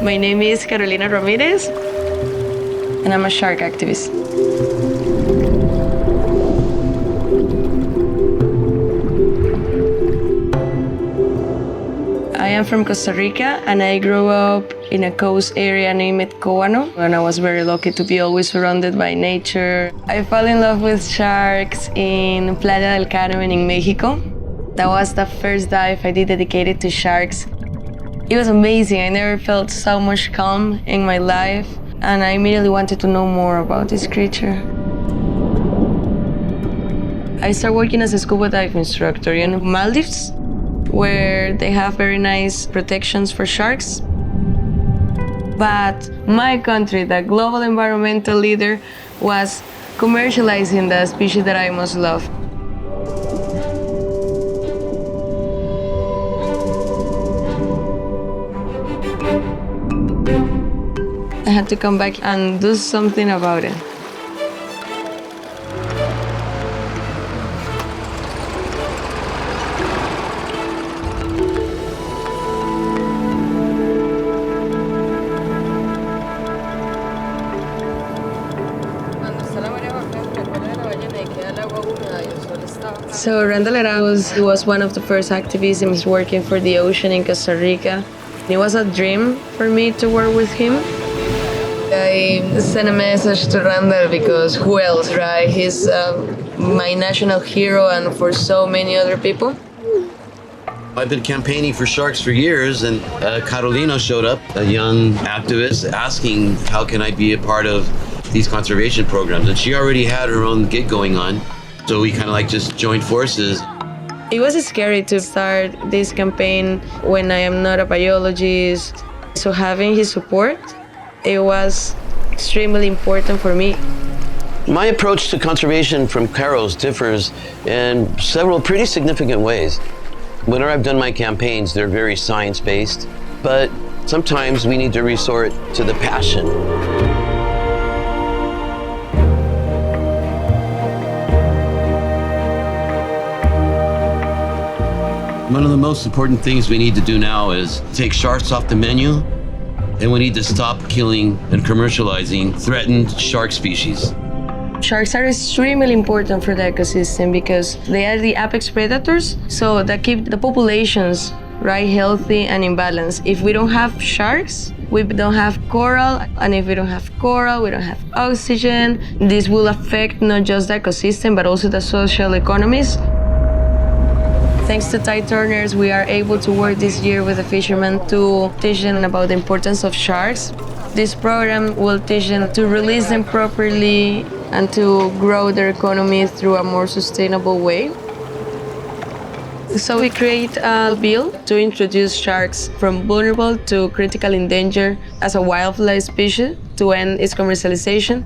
My name is Carolina Ramírez, and I'm a shark activist. I am from Costa Rica, and I grew up in a coast area named Cobano, and I was very lucky to be always surrounded by nature. I fell in love with sharks in Playa del Carmen in Mexico. That was the first dive I did dedicated to sharks. It was amazing. I never felt so much calm in my life, and I immediately wanted to know more about this creature. I started working as a scuba dive instructor in Maldives, where they have very nice protections for sharks. But my country, the global environmental leader, was commercializing the species that I most love. I had to come back and do something about it. So Wendell Hanes was one of the first activists working for the ocean in Costa Rica. It was a dream for me to work with him. I sent a message to Wendell because who else, right? He's my national hero and for so many other people. I've been campaigning for sharks for years, and Carolina showed up, a young activist, asking how can I be a part of these conservation programs. And she already had her own gig going on. So we kind of just joined forces. It was scary to start this campaign when I am not a biologist. So having his support, it was extremely important for me. My approach to conservation from Carol's differs in several pretty significant ways. Whenever I've done my campaigns, they're very science-based, but sometimes we need to resort to the passion. One of the most important things we need to do now is take sharks off the menu, and we need to stop killing and commercializing threatened shark species. Sharks are extremely important for the ecosystem because they are the apex predators, so that keep the populations healthy and in balance. If we don't have sharks, we don't have coral, and if we don't have coral, we don't have oxygen. This will affect not just the ecosystem, but also the social economies. Thanks to Tide Turners, we are able to work this year with the fishermen to teach them about the importance of sharks. This program will teach them to release them properly and to grow their economy through a more sustainable way. So we create a bill to introduce sharks from vulnerable to critical endangered as a wildlife species to end its commercialization.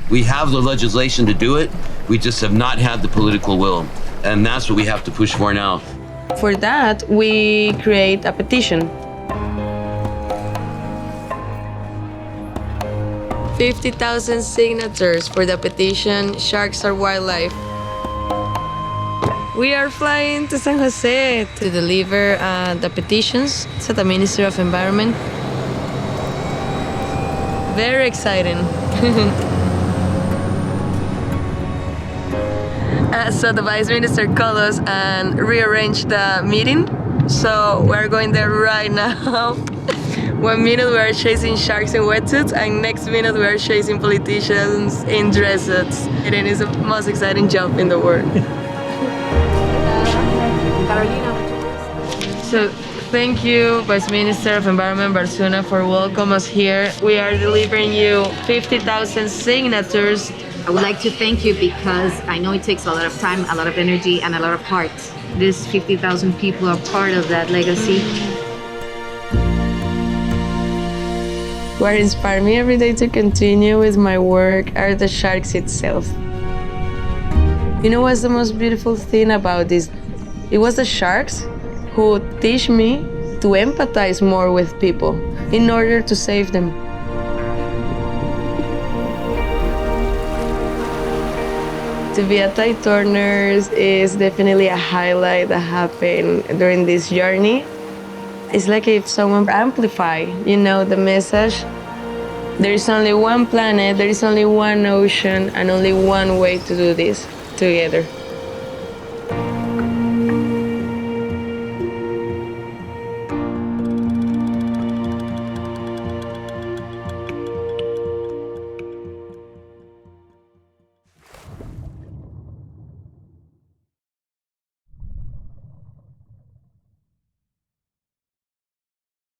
We have the legislation to do it, we just have not had the political will. And that's what we have to push for now. For that, we create a petition. 50,000 signatures for the petition, Sharks Are Wildlife. We are flying to San Jose to deliver the petitions to the Ministry of Environment. Very exciting. So the Vice Minister called us and rearranged the meeting. So we're going there right now. 1 minute we are chasing sharks in wetsuits, and next minute we are chasing politicians in dress suits. It is the most exciting job in the world. So thank you, Vice Minister of Environment Barzuna, for welcoming us here. We are delivering you 50,000 signatures. I would like to thank you because I know it takes a lot of time, a lot of energy, and a lot of heart. These 50,000 people are part of that legacy. What inspires me every day to continue with my work are the sharks itself. You know what's the most beautiful thing about this? It was the sharks who teach me to empathize more with people in order to save them. To be at Tide Turners is definitely a highlight that happened during this journey. It's like if someone amplify, the message. There is only one planet, there is only one ocean, and only one way to do this together.